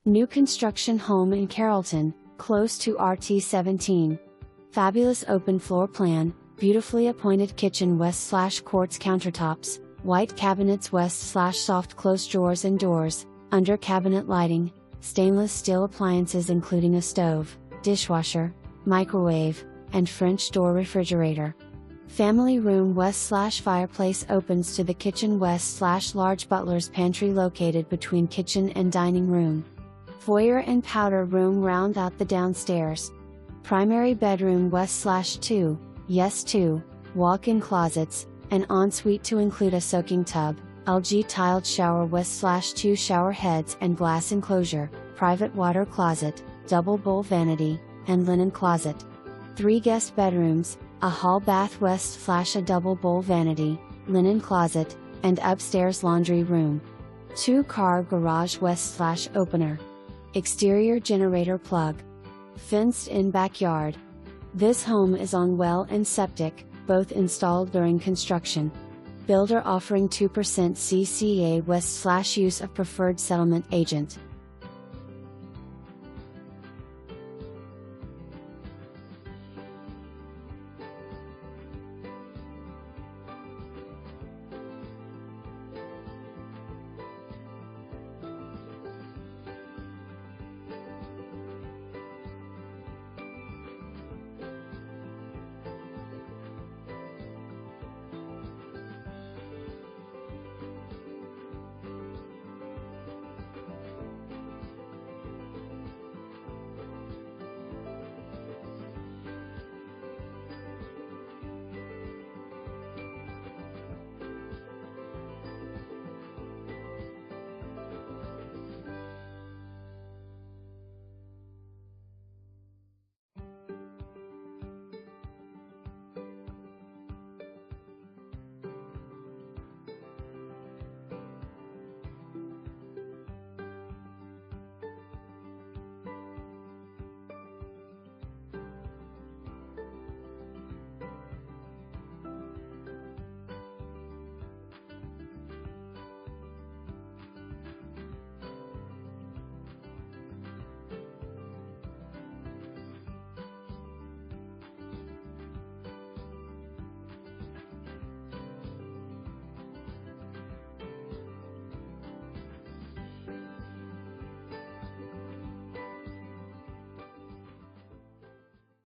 New construction home in Carrollton, close to RT17. Fabulous open floor plan, beautifully appointed kitchen west/quartz countertops, white cabinets west/soft close drawers and doors, under cabinet lighting, stainless steel appliances including a stove, dishwasher, microwave, and French door refrigerator. Family room west/fireplace opens to the kitchen west/large Butlers pantry located between kitchen and dining room. Foyer and powder room round out the downstairs. Primary bedroom west/2, yes 2, walk-in closets, an ensuite to include a soaking tub, LG tiled shower west/2 shower heads and glass enclosure, private water closet, double bowl vanity, and linen closet. 3 guest bedrooms, a hall bath west/a double bowl vanity, linen closet, and upstairs laundry room. 2-car garage west/opener. Exterior generator plug. Fenced-in backyard. This home is on well and septic, both installed during construction. Builder offering 2% CCA west/use of preferred settlement agent.